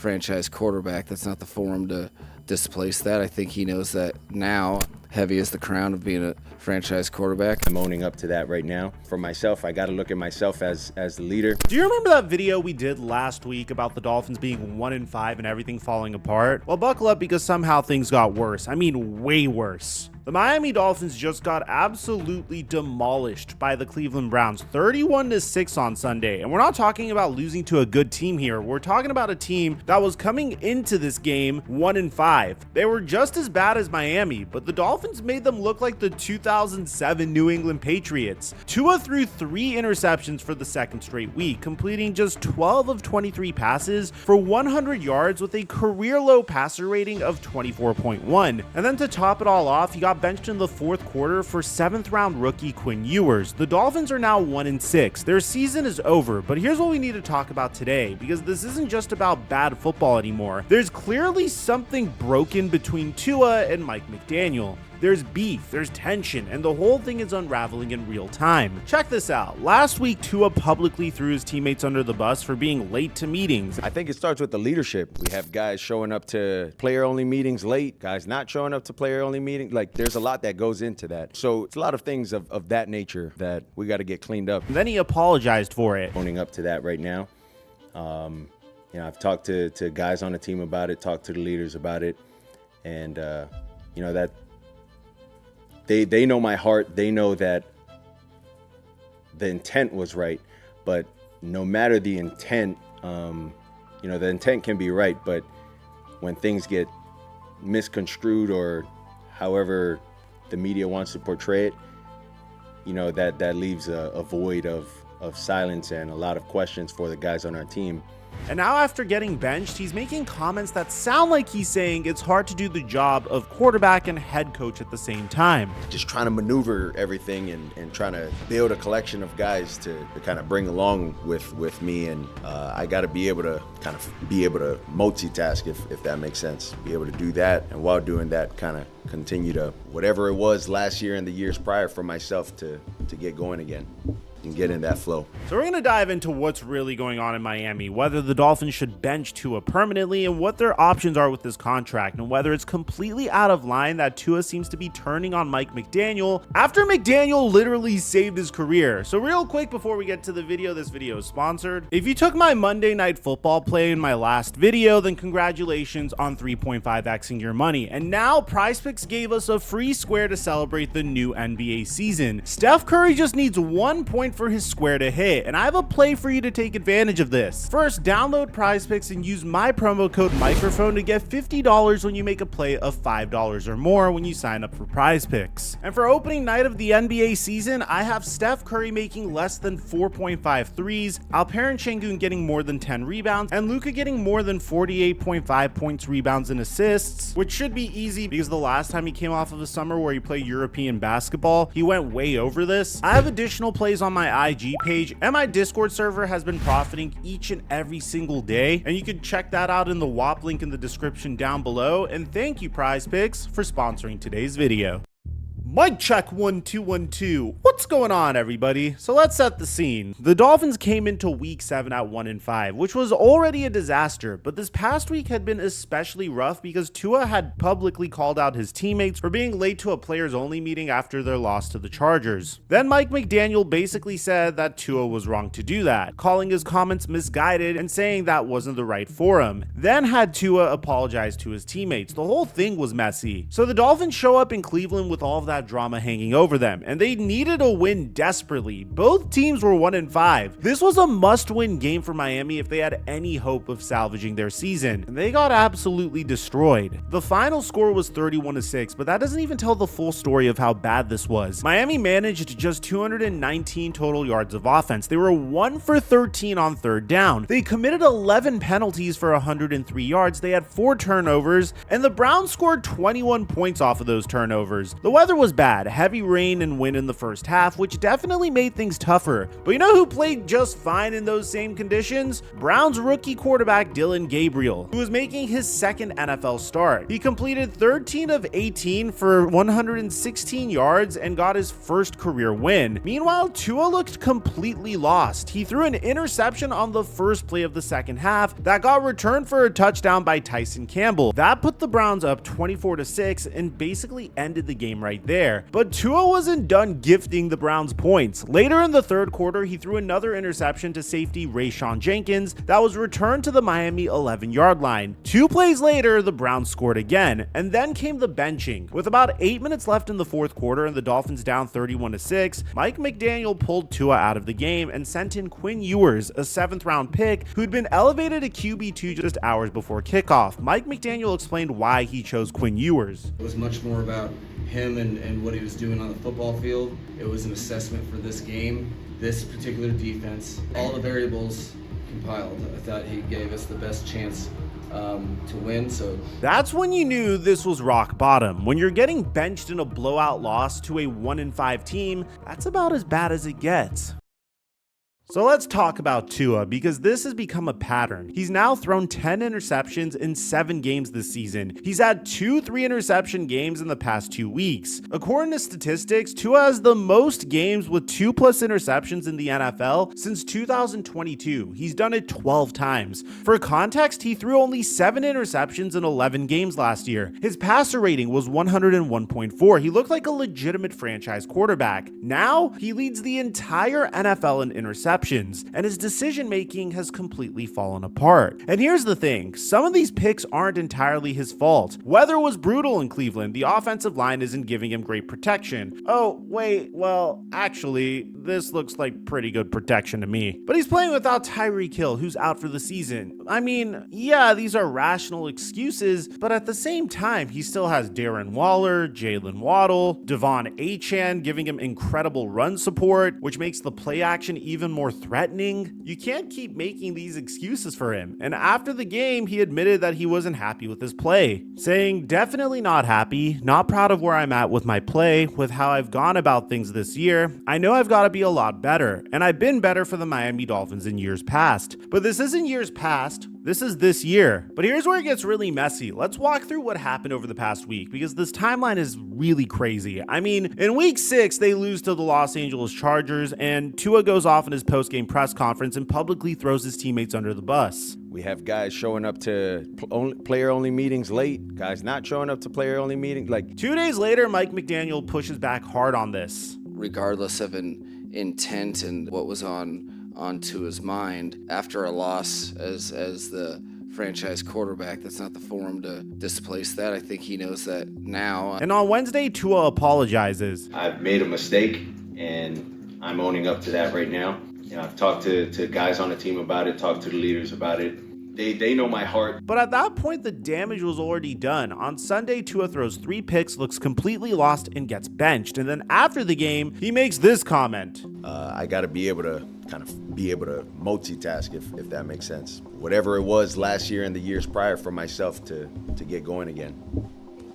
franchise quarterback. That's not the forum to displace that. I think he knows that now. Heavy is the crown of being a franchise quarterback. I'm owning up to that right now. For myself, I got to look at myself as the leader. Do you remember that video we did last week about the Dolphins being 1-5 and everything falling apart? Well, buckle up because somehow things got worse. I mean, way worse. The Miami Dolphins just got absolutely demolished by the Cleveland Browns, 31-6 on Sunday. And we're not talking about losing to a good team here. We're talking about a team that was coming into this game 1-5. They were just as bad as Miami, but the Dolphins made them look like the 2007 New England Patriots. Tua threw 3 interceptions for the second straight week, completing just 12 of 23 passes for 100 yards with a career-low passer rating of 24.1. And then to top it all off, he got benched in the fourth quarter for 7th-round rookie Quinn Ewers. The Dolphins are now 1-6. Their season is over, but here's what we need to talk about today, because this isn't just about bad football anymore. There's clearly something broken between Tua and Mike McDaniel. There's beef, there's tension, and the whole thing is unraveling in real time. Check this out. Last week, Tua publicly threw his teammates under the bus for being late to meetings. I think it starts with the leadership. We have guys showing up to player-only meetings late, guys not showing up to player-only meetings. Like, there's a lot that goes into that. So it's a lot of things of that nature that we got to get cleaned up. And then he apologized for it. Owning up to that right now. I've talked to guys on the team about it, talked to the leaders about it, and, that they know my heart. They know that the intent was right, but no matter the intent, the intent can be right, but when things get misconstrued or however the media wants to portray it, that leaves a void of silence and a lot of questions for the guys on our team. And now after getting benched, he's making comments that sound like he's saying it's hard to do the job of quarterback and head coach at the same time. Just trying to maneuver everything and trying to build a collection of guys to kind of bring along with me. And I got to be able to multitask, if that makes sense. Be able to do that, and while doing that, kind of continue to whatever it was last year and the years prior for myself to get going again and get in that flow. So we're going to dive into what's really going on in Miami, whether the Dolphins should bench Tua permanently and what their options are with this contract, and whether it's completely out of line that Tua seems to be turning on Mike McDaniel after McDaniel literally saved his career. So real quick before we get to the video, this video is sponsored. If you took my Monday Night Football play in my last video, then congratulations on 3.5xing your money. And now PrizePicks gave us a free square to celebrate the new NBA season. Steph Curry just needs 1 point for his square to hit, and I have a play for you to take advantage of this. First, download PrizePicks and use my promo code microphone to get $50 when you make a play of $5 or more when you sign up for PrizePicks. And for opening night of the NBA season, I have Steph Curry making less than 4.5 threes, Alperen Şengün getting more than 10 rebounds, and Luka getting more than 48.5 points, rebounds, and assists, which should be easy because the last time he came off of a summer where he played European basketball, he went way over this. I have additional plays on my IG page, and my Discord server has been profiting each and every single day, and you can check that out in the WAP link in the description down below. And thank you, PrizePicks, for sponsoring today's video. Mic check 1 2 1 2. What's going on, everybody? So let's set the scene. The Dolphins came into week 7 at 1-5, which was already a disaster, but this past week had been especially rough because Tua had publicly called out his teammates for being late to a players only meeting after their loss to the Chargers. Then Mike McDaniel basically said that Tua was wrong to do that, calling his comments misguided and saying that wasn't the right forum. Then had Tua apologize to his teammates. The whole thing was messy. So the Dolphins show up in Cleveland with all of that drama hanging over them, and they needed a win desperately. Both teams were 1-5. This was a must-win game for Miami if they had any hope of salvaging their season, and they got absolutely destroyed. The final score was 31-6, but that doesn't even tell the full story of how bad this was. Miami managed just 219 total yards of offense. They were 1 for 13 on third down. They committed 11 penalties for 103 yards. They had 4 turnovers, and the Browns scored 21 points off of those turnovers. The weather was bad. Heavy rain and wind in the first half, which definitely made things tougher. But you know who played just fine in those same conditions? Browns rookie quarterback Dillon Gabriel, who was making his second NFL start. He completed 13 of 18 for 116 yards and got his first career win. Meanwhile, Tua looked completely lost. He threw an interception on the first play of the second half that got returned for a touchdown by Tyson Campbell. That put the Browns up 24-6 and basically ended the game right there. But Tua wasn't done gifting the Browns points. Later in the third quarter, he threw another interception to safety Rayshawn Jenkins that was returned to the Miami 11-yard line. 2 plays later, the Browns scored again, and then came the benching. With about 8 minutes left in the fourth quarter and the Dolphins down 31-6, Mike McDaniel pulled Tua out of the game and sent in Quinn Ewers, a 7th-round pick who'd been elevated to QB2 just hours before kickoff. Mike McDaniel explained why he chose Quinn Ewers. It was much more about him and what he was doing on the football field. It was an assessment for this game, this particular defense, all the variables compiled. I thought he gave us the best chance to win. So that's when you knew this was rock bottom. When you're getting benched in a blowout loss to a 1-5 team, that's about as bad as it gets. So let's talk about Tua, because this has become a pattern. He's now thrown 10 interceptions in 7 games this season. He's had 2 3-interception games in the past 2 weeks. According to statistics, Tua has the most games with 2+ interceptions in the NFL since 2022. He's done it 12 times. For context, he threw only 7 interceptions in 11 games last year. His passer rating was 101.4. He looked like a legitimate franchise quarterback. Now, he leads the entire NFL in interceptions, and his decision making has completely fallen apart. And here's the thing, some of these picks aren't entirely his fault. Weather was brutal in Cleveland. The offensive line isn't giving him great protection. Oh, wait, well, actually, this looks like pretty good protection to me. But he's playing without Tyreek Hill, who's out for the season. I mean, yeah, these are rational excuses, but at the same time, he still has Darren Waller, Jalen Waddle, Devon Achane giving him incredible run support, which makes the play action even more threatening. You can't keep making these excuses for him. And after the game, he admitted that he wasn't happy with his play, saying, "Definitely not happy, not proud of where I'm at with my play, with how I've gone about things this year. I know I've got to be a lot better, and I've been better for the Miami Dolphins in years past. But this isn't years past. This is this year." But here's where it gets really messy. Let's walk through what happened over the past week, because this timeline is really crazy. I mean, in week 6, they lose to the Los Angeles Chargers, and Tua goes off in his post-game press conference and publicly throws his teammates under the bus. We have guys showing up to player-only meetings late, guys not showing up to player-only meetings. 2 days later, Mike McDaniel pushes back hard on this. Regardless of an intent and what was on Tua's mind, after a loss as the franchise quarterback, that's not the forum to displace that. I think he knows that now. And on Wednesday, Tua apologizes. I've made a mistake, and I'm owning up to that right now. You know, I've talked to guys on the team about it, talked to the leaders about it. They know my heart. But at that point, the damage was already done. On Sunday, Tua throws 3 picks, looks completely lost, and gets benched. And then after the game, he makes this comment. I got to be able to multitask, if that makes sense. Whatever it was last year and the years prior for myself to get going again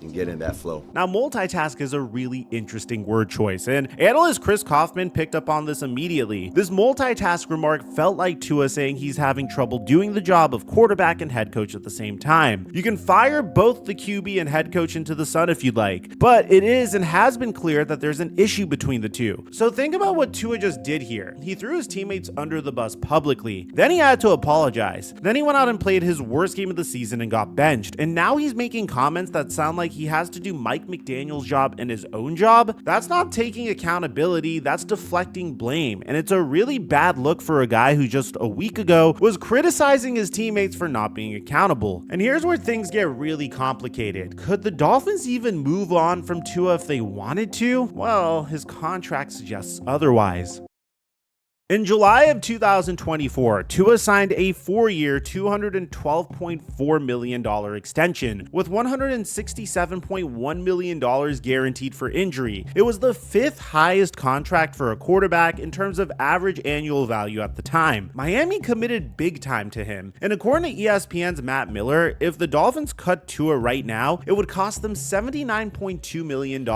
and get in that flow. Now, multitask is a really interesting word choice, and analyst Chris Kaufman picked up on this immediately. This multitask remark felt like Tua saying he's having trouble doing the job of quarterback and head coach at the same time. You can fire both the QB and head coach into the sun if you'd like, but it is and has been clear that there's an issue between the two. So think about what Tua just did here. He threw his teammates under the bus publicly. Then he had to apologize. Then he went out and played his worst game of the season and got benched. And now he's making comments that sound like he has to do Mike McDaniel's job and his own job. That's not taking accountability, that's deflecting blame. And it's a really bad look for a guy who just a week ago was criticizing his teammates for not being accountable. And here's where things get really complicated. Could the Dolphins even move on from Tua if they wanted to? Well, his contract suggests otherwise. In July of 2024, Tua signed a 4-year, $212.4 million extension with $167.1 million guaranteed for injury. It was the 5th highest contract for a quarterback in terms of average annual value at the time. Miami committed big time to him, and according to ESPN's Matt Miller, if the Dolphins cut Tua right now, it would cost them $79.2 million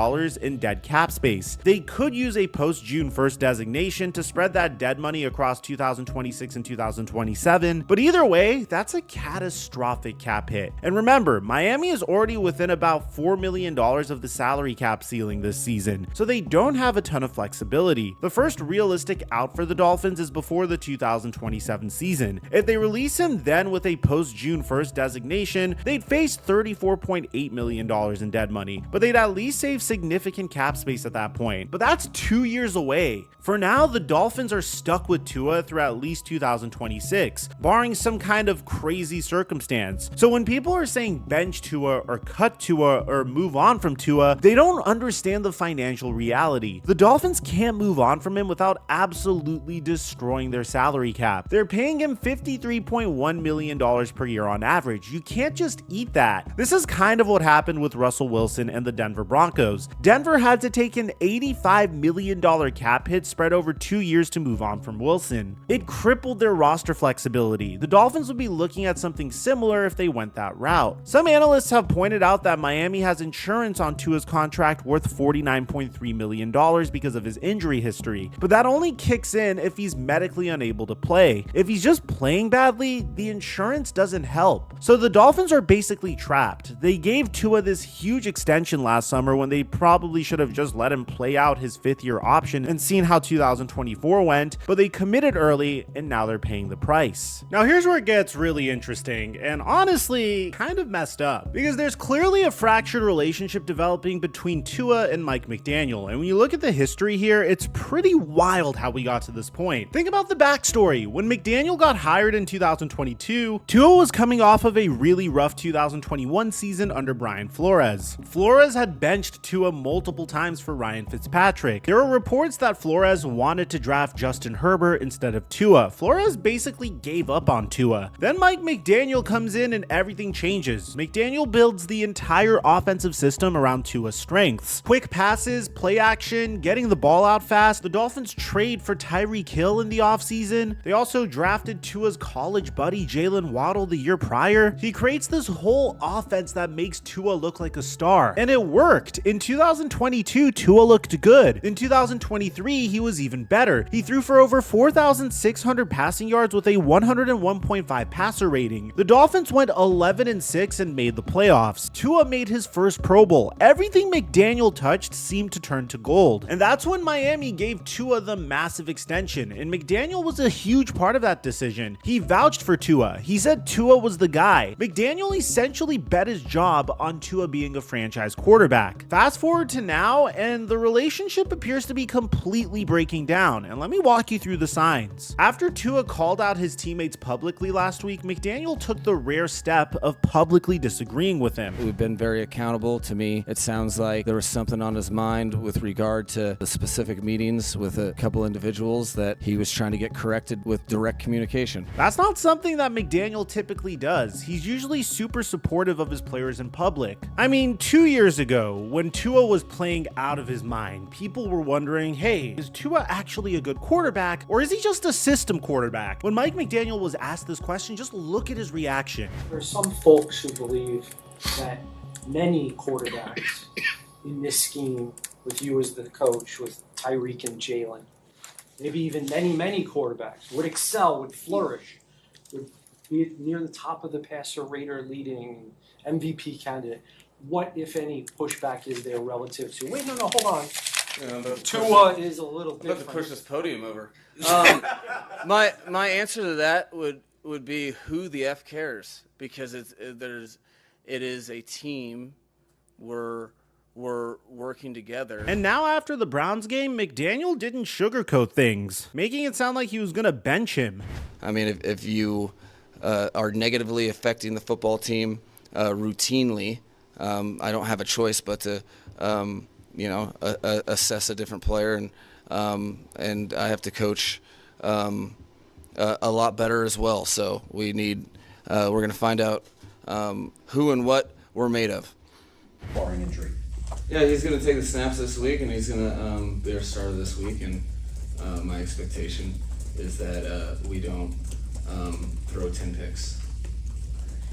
in dead cap space. They could use a post-June 1st designation to spread that dead money across 2026 and 2027, but either way, that's a catastrophic cap hit. And remember, Miami is already within about $4 million of the salary cap ceiling this season, so they don't have a ton of flexibility. The first realistic out for the Dolphins is before the 2027 season. If they release him then with a post-June 1st designation, they'd face $34.8 million in dead money, but they'd at least save significant cap space at that point. But that's 2 years away. For now, the Dolphins are stuck with Tua through at least 2026, barring some kind of crazy circumstance. So when people are saying bench Tua or cut Tua or move on from Tua, they don't understand the financial reality. The Dolphins can't move on from him without absolutely destroying their salary cap. They're paying him $53.1 million per year on average. You can't just eat that. This is kind of what happened with Russell Wilson and the Denver Broncos. Denver had to take an $85 million cap hit spread over 2 years to move on from Wilson. It crippled their roster flexibility. The Dolphins would be looking at something similar if they went that route. Some analysts have pointed out that Miami has insurance on Tua's contract worth $49.3 million because of his injury history, but that only kicks in if he's medically unable to play. If he's just playing badly, the insurance doesn't help. So the Dolphins are basically trapped. They gave Tua this huge extension last summer when they probably should have just let him play out his 5th-year option and seen how 2024 went, but they committed early and now they're paying the price. Now here's where it gets really interesting and honestly kind of messed up, because there's clearly a fractured relationship developing between Tua and Mike McDaniel, and when you look at the history here, it's pretty wild how we got to this point. Think about the backstory. When McDaniel got hired in 2022, Tua was coming off of a really rough 2021 season under Brian Flores. Flores had benched Tua multiple times for Ryan Fitzpatrick. There were reports that Flores wanted to draft Justin Herbert instead of Tua. Flores basically gave up on Tua. Then Mike McDaniel comes in and everything changes. McDaniel builds the entire offensive system around Tua's strengths. Quick passes, play action, getting the ball out fast. The Dolphins trade for Tyreek Hill in the offseason. They also drafted Tua's college buddy Jalen Waddle the year prior. He creates this whole offense that makes Tua look like a star. And it worked. In 2022, Tua looked good. In 2023, he was even better. He threw for over 4,600 passing yards with a 101.5 passer rating. The Dolphins went 11-6 and made the playoffs. Tua made his first Pro Bowl. Everything McDaniel touched seemed to turn to gold. And that's when Miami gave Tua the massive extension, and McDaniel was a huge part of that decision. He vouched for Tua. He said Tua was the guy. McDaniel essentially bet his job on Tua being a franchise quarterback. Fast forward to now, and the relationship appears to be completely breaking down, and let me walk you through the signs. After Tua called out his teammates publicly last week, McDaniel took the rare step of publicly disagreeing with him. We've been very accountable. To me, it sounds like there was something on his mind with regard to the specific meetings with a couple individuals that he was trying to get corrected with direct communication. That's not something that McDaniel typically does. He's usually super supportive of his players in public. I mean, 2 years ago, when Tua was playing out of his mind, people were wondering, hey, is Tua actually a good quarterback, or is he just a system quarterback? When Mike McDaniel was asked this question, just look at his reaction. There are some folks who believe that many quarterbacks in this scheme, with you as the coach, with Tyreek and Jalen, maybe even many quarterbacks, would excel, would flourish, would be near the top of the passer rater leading MVP candidate. What, if any, pushback is there relative to, wait, no, hold on. Tua is a little different. I'm about to push this podium over. My answer to that would be, who the F cares? Because it is a team. We're working together. And now after the Browns game, McDaniel didn't sugarcoat things, making it sound like he was going to bench him. I mean, if you are negatively affecting the football team routinely, I don't have a choice but to assess a different player, and I have to coach a lot better as well. So we're going to find out who and what we're made of. Barring injury. Yeah, he's going to take the snaps this week, and he's going to be our starter this week. And my expectation is that we don't throw 10 picks.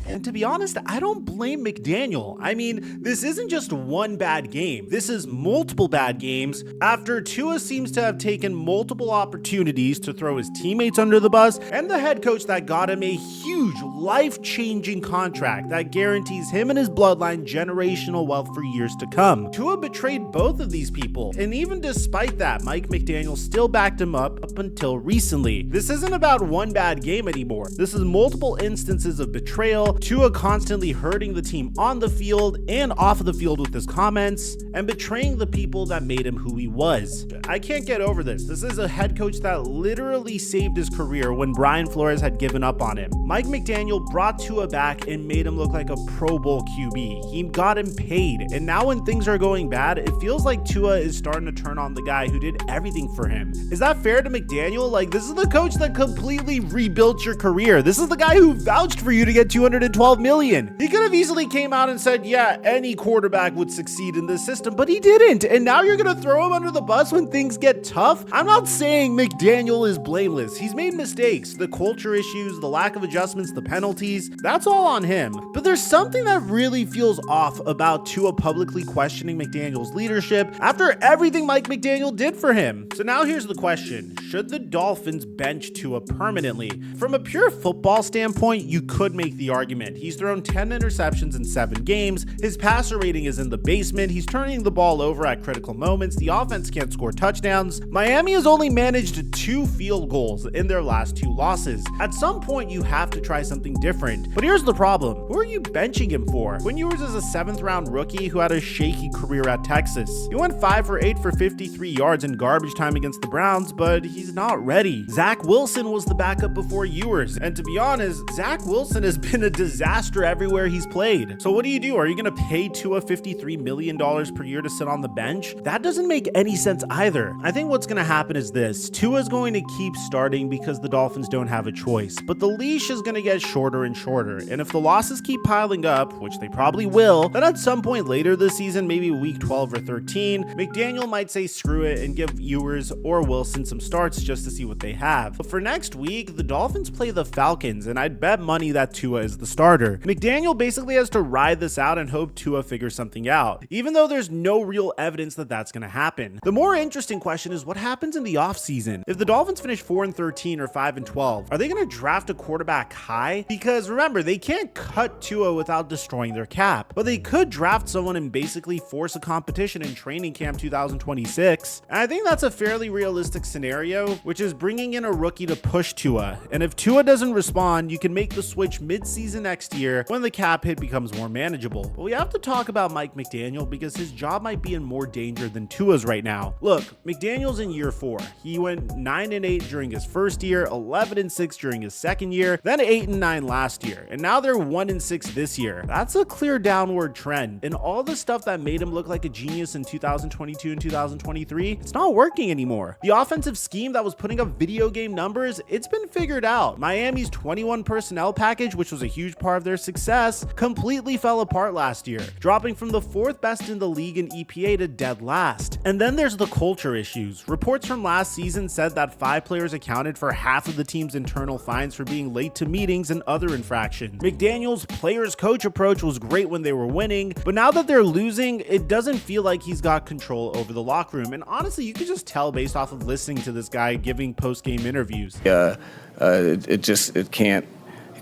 And to be honest, I don't blame McDaniel. I mean, this isn't just one bad game. This is multiple bad games after Tua seems to have taken multiple opportunities to throw his teammates under the bus and the head coach that got him a huge, life-changing contract that guarantees him and his bloodline generational wealth for years to come. Tua betrayed both of these people, and even despite that, Mike McDaniel still backed him up until recently. This isn't about one bad game anymore. This is multiple instances of betrayal, Tua constantly hurting the team on the field and off of the field with his comments, and betraying the people that made him who he was. I can't get over this. This is a head coach that literally saved his career when Brian Flores had given up on him. Mike McDaniel brought Tua back and made him look like a Pro Bowl QB. He got him paid, and now when things are going bad, it feels like Tua is starting to turn on the guy who did everything for him. Is that fair to McDaniel? Like, this is the coach that completely rebuilt your career. This is the guy who vouched for you to get $212 million. He could have easily came out and said, yeah, any quarterback would succeed in this system, but he didn't. And now you're going to throw him under the bus when things get tough? I'm not saying McDaniel is blameless. He's made mistakes. The culture issues, the lack of adjustments, the penalties, that's all on him. But there's something that really feels off about Tua publicly questioning McDaniel's leadership after everything Mike McDaniel did for him. So now here's the question. Should the Dolphins bench Tua permanently? From a pure football standpoint, you could make the argument. He's thrown 10 interceptions in 7 games. His passer rating is in the basement. He's turning the ball over at critical moments. The offense can't score touchdowns. Miami has only managed 2 field goals in their last 2 losses. At some point, you have to try something different. But here's the problem. Who are you benching him for? Quinn Ewers is a 7th round rookie who had a shaky career at Texas. He went 5 for 8 for 53 yards in garbage time against the Browns, but he's not ready. Zach Wilson was the backup before Ewers. And to be honest, Zach Wilson has been a disaster everywhere he's played. So what do you do? Are you going to pay Tua $53 million per year to sit on the bench? That doesn't make any sense either. I think what's going to happen is this. Tua is going to keep starting because the Dolphins don't have a choice, but the leash is going to get shorter and shorter. And if the losses keep piling up, which they probably will, then at some point later this season, maybe week 12 or 13, McDaniel might say screw it and give Ewers or Wilson some starts just to see what they have. But for next week, the Dolphins play the Falcons, and I'd bet money that Tua is the starter. McDaniel basically has to ride this out and hope Tua figures something out, even though there's no real evidence that that's going to happen. The more interesting question is what happens in the offseason. If the Dolphins finish 4-13 or 5-12, are they going to draft a quarterback high? Because remember, they can't cut Tua without destroying their cap, but they could draft someone and basically force a competition in training camp 2026. And I think that's a fairly realistic scenario, which is bringing in a rookie to push Tua. And if Tua doesn't respond, you can make the switch mid-season next year when the cap hit becomes more manageable. But we have to talk about Mike McDaniel because his job might be in more danger than Tua's right now. Look, McDaniel's in year 4. He went 9-8 during his first year, 11-6 during his second year, then 8-9 last year, and now they're 1-6 this year. That's a clear downward trend. And all the stuff that made him look like a genius in 2022 and 2023, it's not working anymore. The offensive scheme that was putting up video game numbers, it's been figured out. Miami's 21 personnel package, which was a huge part of their success, completely fell apart last year, dropping from the 4th best in the league in EPA to dead last. And then there's the culture issues. Reports from last season said that 5 players accounted for half of the team's internal fines for being late to meetings and other infractions. McDaniel's players coach approach was great when they were winning, but now that they're losing, it doesn't feel like he's got control over the locker room. And honestly, you could just tell based off of listening to this guy giving post-game interviews. It can't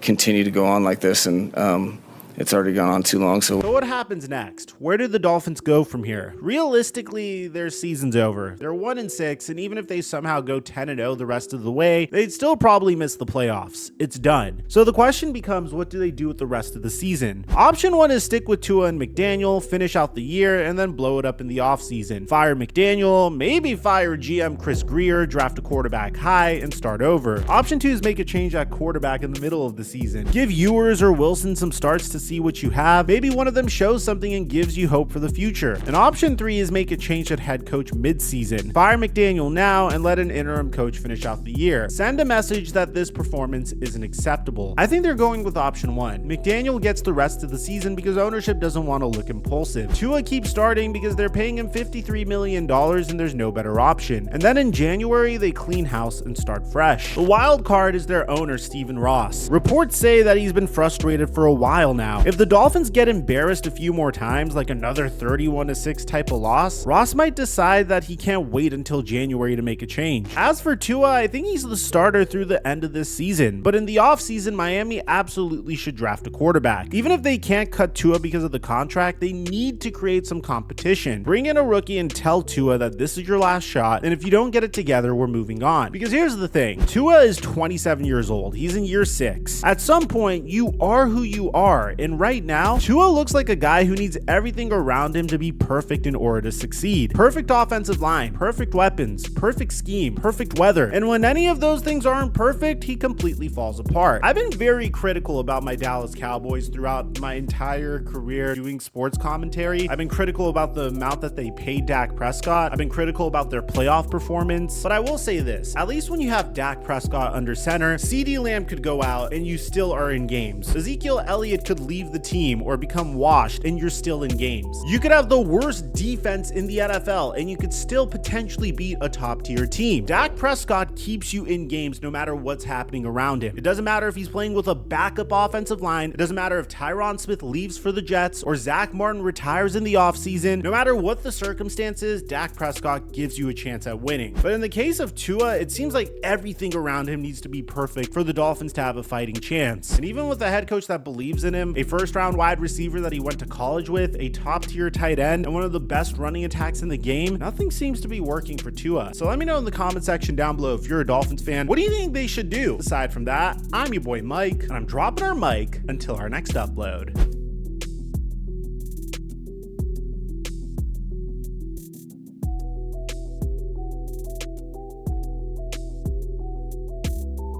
continue to go on like this, and it's already gone on too long. So what happens next? Where do the Dolphins go from here? Realistically, their season's over. They're 1-6, and even if they somehow go 10-0 the rest of the way, they'd still probably miss the playoffs. It's done. So the question becomes, what do they do with the rest of the season? Option 1 is stick with Tua and McDaniel, finish out the year, and then blow it up in the offseason. Fire McDaniel, maybe fire GM Chris Grier, draft a quarterback high, and start over. Option 2 is make a change at quarterback in the middle of the season. Give Ewers or Wilson some starts to see see what you have. Maybe one of them shows something and gives you hope for the future. And option 3 is make a change at head coach mid-season. Fire McDaniel now and let an interim coach finish out the year. Send a message that this performance isn't acceptable. I think they're going with option 1. McDaniel gets the rest of the season because ownership doesn't want to look impulsive. Tua keeps starting because they're paying him $53 million and there's no better option. And then in January, they clean house and start fresh. The wild card is their owner, Stephen Ross. Reports say that he's been frustrated for a while now. If the Dolphins get embarrassed a few more times, like another 31-6 type of loss, Ross might decide that he can't wait until January to make a change. As for Tua, I think he's the starter through the end of this season, but in the offseason, Miami absolutely should draft a quarterback. Even if they can't cut Tua because of the contract, they need to create some competition. Bring in a rookie and tell Tua that this is your last shot, and if you don't get it together, we're moving on. Because here's the thing, Tua is 27 years old. He's in year 6. At some point, you are who you are, and right now, Tua looks like a guy who needs everything around him to be perfect in order to succeed. Perfect offensive line, perfect weapons, perfect scheme, perfect weather, and when any of those things aren't perfect, he completely falls apart. I've been very critical about my Dallas Cowboys throughout my entire career doing sports commentary. I've been critical about the amount that they paid Dak Prescott. I've been critical about their playoff performance, but I will say this, at least when you have Dak Prescott under center, CeeDee Lamb could go out and you still are in games. Ezekiel Elliott could leave the team or become washed and you're still in games. You could have the worst defense in the NFL and you could still potentially beat a top tier team. Dak Prescott keeps you in games no matter what's happening around him. It doesn't matter if he's playing with a backup offensive line. It doesn't matter if Tyron Smith leaves for the Jets or Zach Martin retires in the offseason. No matter what the circumstances, Dak Prescott gives you a chance at winning. But in the case of Tua, it seems like everything around him needs to be perfect for the Dolphins to have a fighting chance. And even with a head coach that believes in him, a first-round wide receiver that he went to college with, a top-tier tight end, and one of the best running attacks in the game, nothing seems to be working for Tua. So let me know in the comment section down below if you're a Dolphins fan, what do you think they should do? Aside from that, I'm your boy Mike, and I'm dropping our mic until our next upload.